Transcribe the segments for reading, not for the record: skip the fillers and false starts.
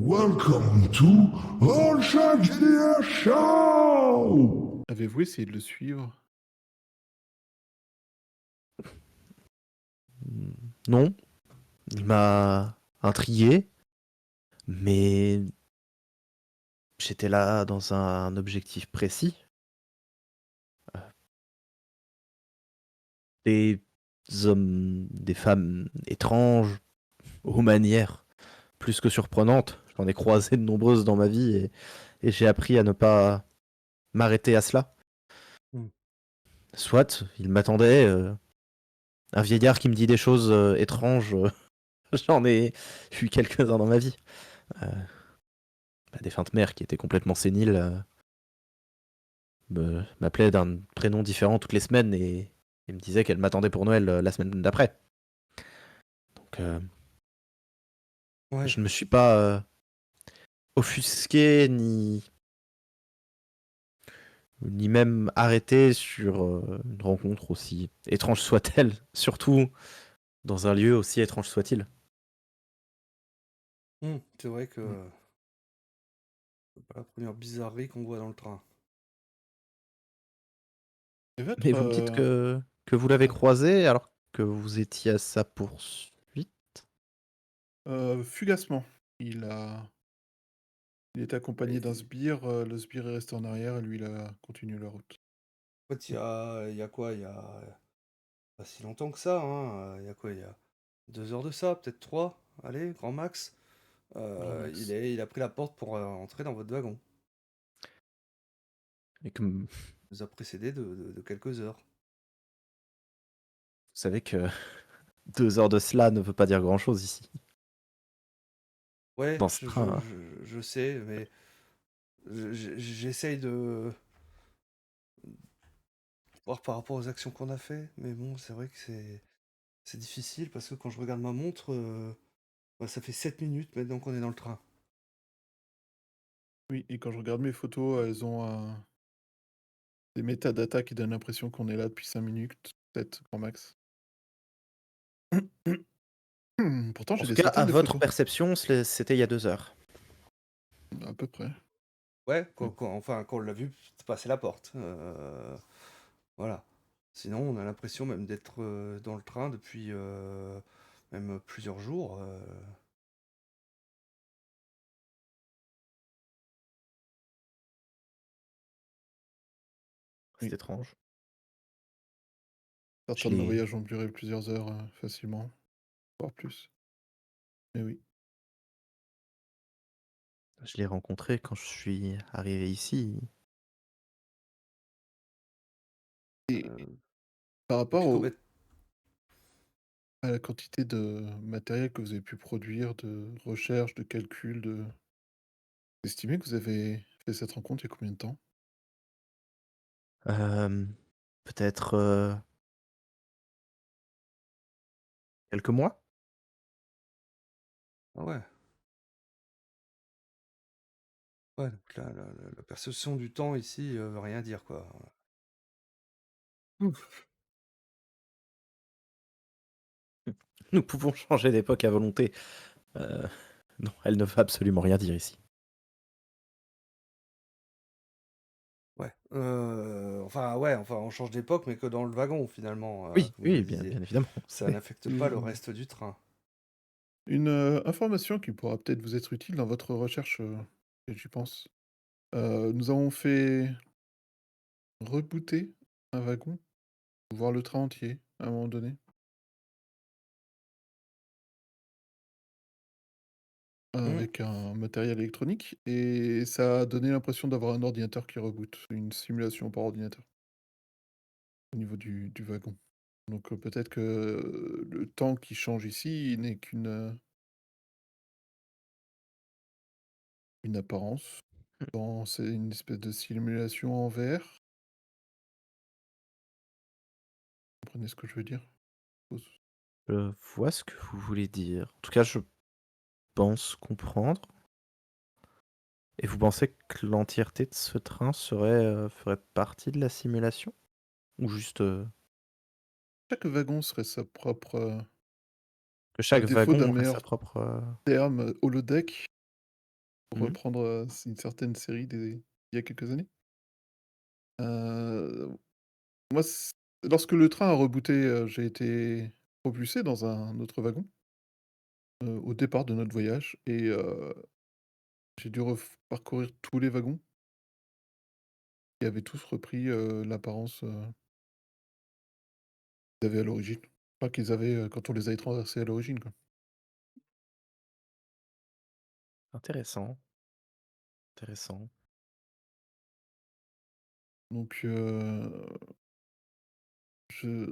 Welcome to All Shark GDR Show! Avez-vous essayé de le suivre? Non, il m'a intrigué, mais j'étais là dans un objectif précis. Des hommes, des femmes étranges, aux manières plus que surprenantes. J'en ai croisé de nombreuses dans ma vie et j'ai appris à ne pas m'arrêter à cela. Mm. Soit, il m'attendait, un vieillard qui me dit des choses étranges, j'en ai eu quelques-uns dans ma vie. Euh, Ma défunte mère qui était complètement sénile m'appelait d'un prénom différent toutes les semaines et me disait qu'elle m'attendait pour Noël la semaine d'après. Donc Ouais. je ne me suis pas offusqué ni même arrêté sur une rencontre aussi étrange soit-elle, surtout dans un lieu aussi étrange soit-il. C'est vrai que Mm. c'est pas la première bizarrerie qu'on voit dans le train. Et Mais votre... vous me dites que vous l'avez croisé alors que vous étiez à sa poursuite. fugacement, il était accompagné d'un Et- sbire, le sbire est resté en arrière et lui, il a continué la route. En fait, il y a quoi? Il y a pas si longtemps que ça, hein. Il y a quoi? Il y a 2 heures de ça, peut-être 3, allez, grand max. Grand max. Il a pris la porte pour entrer dans votre wagon. Et comme vous Il nous a précédé de quelques heures. savez que 2 heures de cela ne veut pas dire grand-chose ici, Ouais, dans ce train, hein. je sais, mais j'essaye de voir par rapport aux actions qu'on a fait, mais bon, c'est vrai que c'est difficile parce que quand je regarde ma montre, bah, ça fait 7 minutes maintenant qu'on est dans le train. Oui, et quand je regarde mes photos, elles ont des métadatas qui donnent l'impression qu'on est là depuis 5 minutes, peut-être, grand max. Pourtant, En j'ai tout des cas, à centaines de votre photos, perception, c'était il y a 2 heures. à peu près. Ouais, Mm. enfin, quand on l'a vu passer la porte. Voilà. Sinon, on a l'impression même d'être dans le train depuis même plusieurs jours. C'est Oui, étrange. Je certains de nos l'ai, voyages ont duré plusieurs heures, facilement, voire plus. Mais oui. je l'ai rencontré quand je suis arrivé ici. Et Euh, par rapport Depuis combien de... à la quantité de matériel que vous avez pu produire, de recherche, de calcul, vous estimez que vous avez fait cette rencontre il y a combien de temps? Euh, Peut-être quelques mois. Ah ouais. Ouais, donc la perception du temps ici veut rien dire, quoi. Nous pouvons changer d'époque à volonté. Euh, non, elle ne veut absolument rien dire ici. Ouais. Enfin, on change d'époque, mais que dans le wagon, finalement, Oui, comme vous oui, le bien, disiez. bien évidemment. Ça n'affecte pas le reste du train. Une information qui pourra peut-être vous être utile dans votre recherche, j'y pense. Nous avons fait rebooter un wagon, voire le train entier, à un moment donné, Hmm. avec un matériel électronique et ça a donné l'impression d'avoir un ordinateur qui reboot, une simulation par ordinateur, au niveau du wagon. Donc, peut-être que le temps qui change ici n'est une apparence. Bon, c'est une espèce de simulation en VR. Vous comprenez ce que je veux dire? Suppose. Je vois ce que vous voulez dire. En tout cas, je pense comprendre. Et vous pensez que l'entièreté de ce train ferait partie de la simulation? Ou juste Chaque wagon serait sa propre, que à chaque défaut d'un wagon aurait sa meilleur propre... terme, holodeck. pour Mmh. reprendre, une certaine série il y a quelques années. Heu, moi lorsque le train a rebooté, j'ai été propulsé dans un autre wagon, au départ de notre voyage et j'ai dû parcourir tous les wagons qui avaient tous repris, l'apparence, qu'ils avaient à l'origine. Enfin qu'ils avaient, quand on les avait traversés à l'origine, quoi. Intéressant, intéressant. Donc je je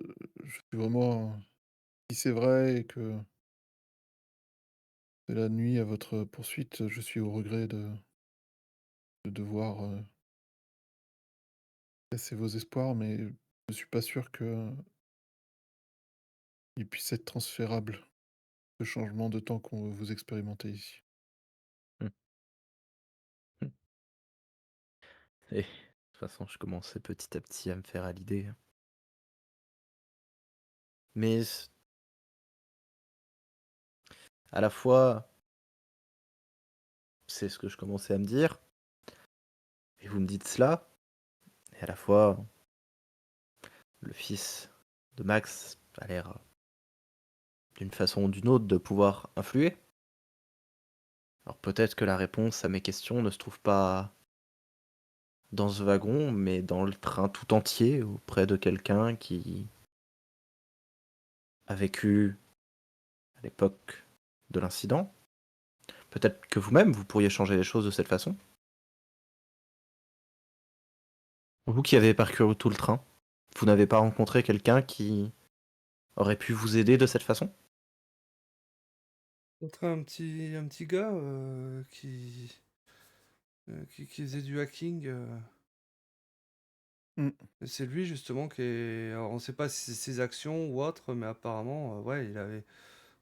suis vraiment si c'est vrai et que la nuit à votre poursuite, je suis au regret de devoir, casser vos espoirs, mais je suis pas sûr qu'il puisse être transférable, ce changement de temps qu'on vous expérimentez ici. Mmh. Mmh. Et de toute façon, je commençais petit à petit à me faire à l'idée, hein. Mais à la fois, c'est ce que je commençais à me dire et vous me dites cela et à la fois, le fils de Max a l'air, d'une façon ou d'une autre, de pouvoir influer. Alors peut-être que la réponse à mes questions ne se trouve pas dans ce wagon, mais dans le train tout entier, auprès de quelqu'un qui a vécu à l'époque de l'incident. Peut-être que vous-même, vous pourriez changer les choses de cette façon. Vous qui avez parcouru tout le train, vous n'avez pas rencontré quelqu'un qui aurait pu vous aider de cette façon? Contre un petit gars qui faisait du hacking. Mmh. C'est lui justement qui est. Alors, on sait pas si c'est ses actions ou autre, mais apparemment, ouais, il avait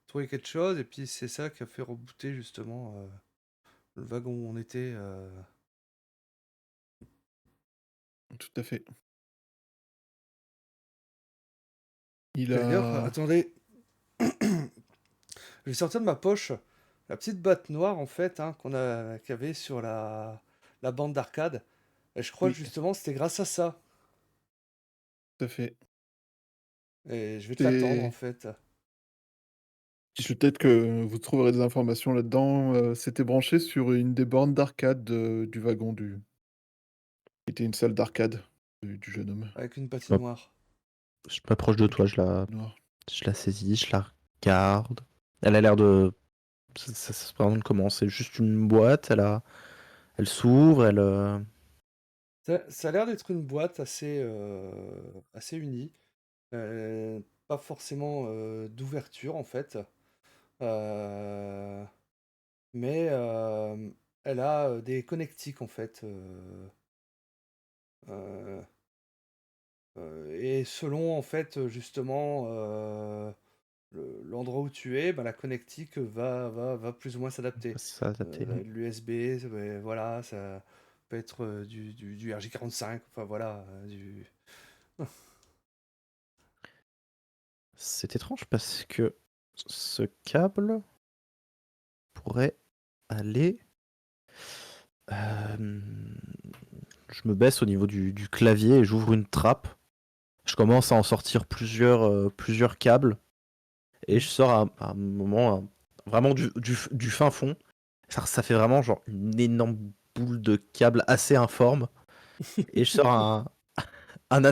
trouvé quelque chose et puis c'est ça qui a fait rebooter justement le wagon où on était. Tout à fait. Il D'ailleurs, a attendez, je vais sortir de ma poche la petite boîte noire en fait hein, qu'il y avait sur la bande d'arcade. Et je crois que oui, justement c'était grâce à ça. tout à fait. Et je vais te l'attendre en C'est fait. peut-être que vous trouverez des informations là-dedans, c'était branché sur une des bornes d'arcade, du wagon qui était une salle d'arcade du jeune homme. Avec une Hop, patinoire. je m'approche de Avec toi, une noire. je la saisis, je la regarde. Elle a l'air de... Ça se présente comment? C'est juste une boîte, elle s'ouvre, Ça a l'air d'être une boîte assez unie. Pas forcément d'ouverture en fait. Euh, mais elle a des connectiques en fait. Euh, et selon en fait justement l'endroit où tu es, bah, la connectique va plus ou moins s'adapter. ça adapté. L'USB, voilà, ça peut être du RJ45, enfin voilà, C'est étrange parce que ce câble pourrait aller... Je me baisse au niveau du clavier et j'ouvre une trappe. Je commence à en sortir plusieurs câbles et je sors à un moment vraiment du fin fond. Ça fait vraiment genre une énorme boule de câble assez informe et je sors une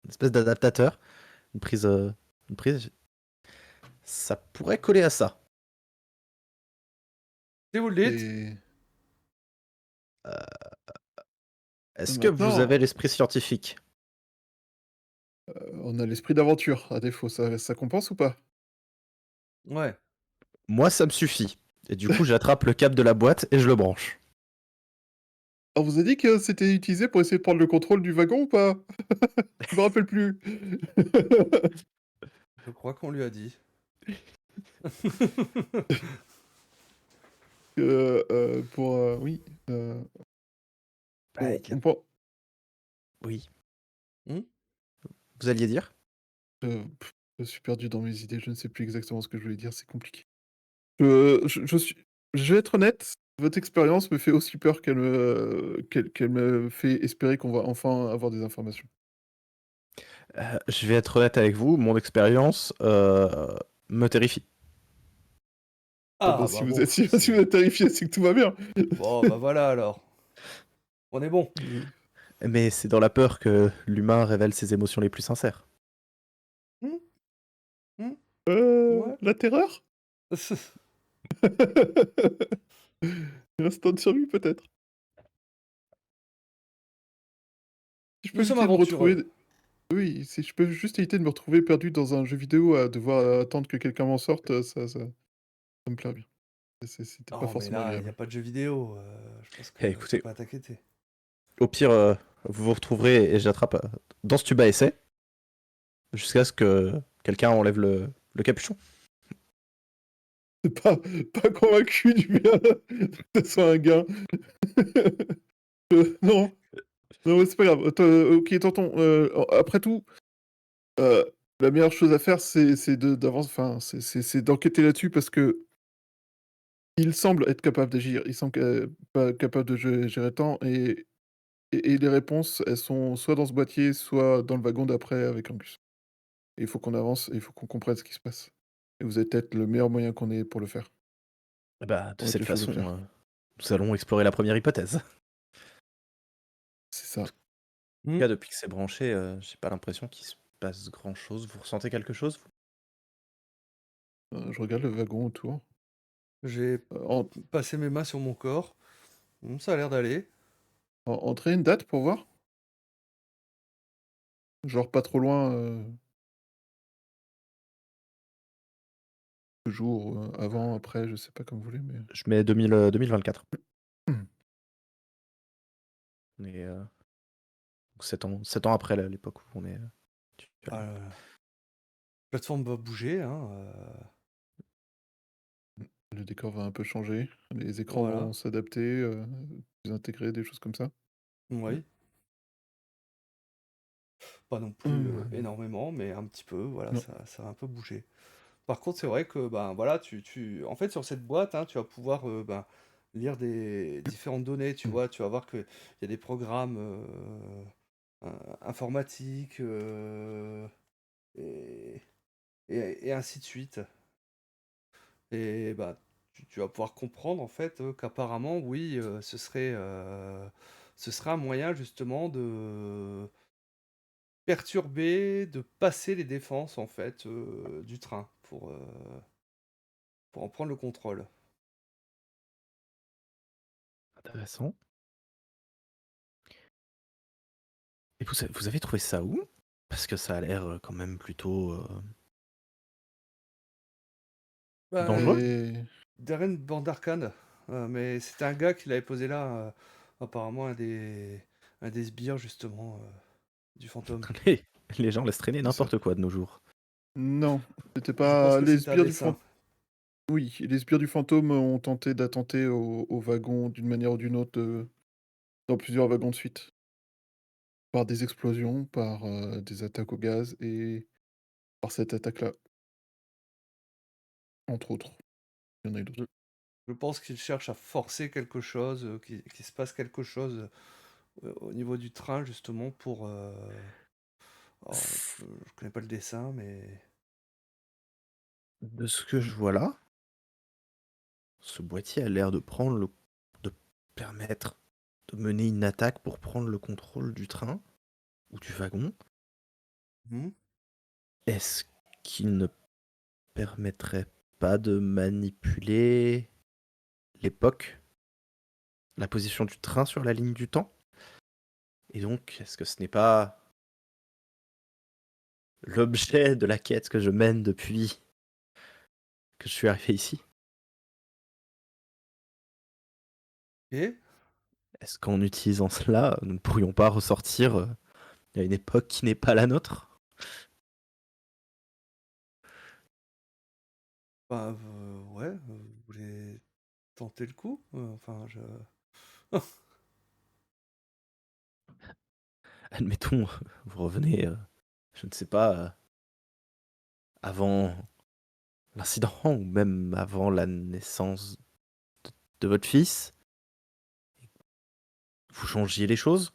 espèce d'adaptateur, une prise, une prise. Ça pourrait coller à ça. Si vous le dites. Et Est-ce que vous maintenant, avez l'esprit scientifique? on a l'esprit d'aventure, à défaut, ça compense ou pas? Ouais. Moi, ça me suffit. Et du coup, j'attrape le câble de la boîte et je le branche. On vous a dit que c'était utilisé pour essayer de prendre le contrôle du wagon ou pas? Je me rappelle plus. Je crois qu'on lui a dit. Pour, oui, Bah, on pen oui. Hmm. Vous alliez dire? je suis perdu dans mes idées, je ne sais plus exactement ce que je voulais dire, c'est compliqué. Je suis je vais être honnête, votre expérience me fait aussi peur qu'elle me fait espérer qu'on va enfin avoir des informations. Je vais être honnête avec vous, mon expérience me terrifie. Ah bah, Ah, si bah vous bon, êtes si vous c'est... êtes terrifié, c'est que tout va bien. Bon, bah voilà alors. On est bon. Mais c'est dans la peur que l'humain révèle ses émotions les plus sincères. Hmm, hmm, ouais. La terreur? L'instinct de survie peut-être? Si je peux Nous sommes éviter de me retrouver aventureux. d oui, si je peux juste éviter de me retrouver perdu dans un jeu vidéo à devoir, attendre que quelqu'un m'en sorte, ça me plairait bien. C'était pas Oh, mais forcément là, il n'y a agréable. pas de jeu vidéo. Je pense que t'as Écoutez, pas à t'inquiéter. au pire, vous vous retrouverez et j'attrape dans ce tube à essai jusqu'à ce que quelqu'un enlève le capuchon. Pas pas convaincu du bien que ce soit un gars. Non, non, mais c'est pas grave. OK, tonton, après tout, heu, la meilleure chose à faire, c'est de d'avancer enfin, c'est d'enquêter là-dessus parce que il semble être capable d'agir. Il semble pas capable de gérer le temps et les réponses, elles sont soit dans ce boîtier, soit dans le wagon d'après avec Angus. Et il faut qu'on avance et il faut qu'on comprenne ce qui se passe. Et vous avez peut-être le meilleur moyen qu'on ait pour le faire, Bah, de pour mettre cette les choses au façon, clair. nous allons explorer la première hypothèse. C'est ça. En tout Hmm. cas, depuis que c'est branché, j'ai pas l'impression qu'il se passe grand-chose. Vous ressentez quelque chose, vous? Je regarde le wagon autour. J'ai En passé mes mains sur mon corps. Ça a l'air d'aller. entrer une date pour voir? Genre pas trop loin, jour, avant, après, je sais pas comme vous voulez, mais Je mets 2024. On est, donc 7 ans après l'époque où on est, actuellement. Ah, la plateforme va bouger, hein. le décor va un peu changer. Les écrans Voilà. vont s'adapter, plus intégrés, des choses comme ça. Oui. Pas non plus Mmh. énormément, mais un petit peu. Voilà, Non. ça va un peu bouger. Par contre, c'est vrai que ben voilà, en fait, sur cette boîte, hein, tu vas pouvoir ben, lire des différentes données. Tu Mmh. vois, tu vas voir qu'il y a des programmes informatiques et, et ainsi de suite. Et bah, tu vas pouvoir comprendre en fait qu'apparemment, oui, ce serait un moyen justement de perturber, de passer les défenses en fait du train pour en prendre le contrôle. Intéressant. Et vous avez trouvé ça où? Parce que ça a l'air, quand même plutôt, dangereux? Et Darren Vandarkhan, mais c'était un gars qui l'avait posé là, apparemment un des sbires justement du fantôme. Les les gens laissent traîner c'est ça. n'importe quoi de nos jours. Non, c'était Je pense pas que les c'était un sbires du dessin. fantôme. Oui, les sbires du fantôme ont tenté d'attenter au wagon d'une manière ou d'une autre, dans plusieurs wagons de suite. Par des explosions, par, des attaques au gaz et par cette attaque-là, entre autres. Il y en a eu Je, d'autres. je pense qu'il cherche à forcer quelque chose, qu'il se passe quelque chose au niveau du train justement pour. Alors, S je connais pas le dessin, mais. De ce que je vois là, ce boîtier a l'air de permettre de mener une attaque pour prendre le contrôle du train ou du wagon. Hmm. Est-ce qu'il ne permettrait pas de manipuler l'époque, la position du train sur la ligne du temps? Et donc, est-ce que ce n'est pas l'objet de la quête que je mène depuis que je suis arrivé ici? Et Est-ce qu'en utilisant cela, nous ne pourrions pas ressortir à une époque qui n'est pas la nôtre? bah ouais, vous voulez tenter le coup? Enfin, je. Admettons, vous revenez, je ne sais pas, avant l'incident ou même avant la naissance de votre fils, vous changiez les choses.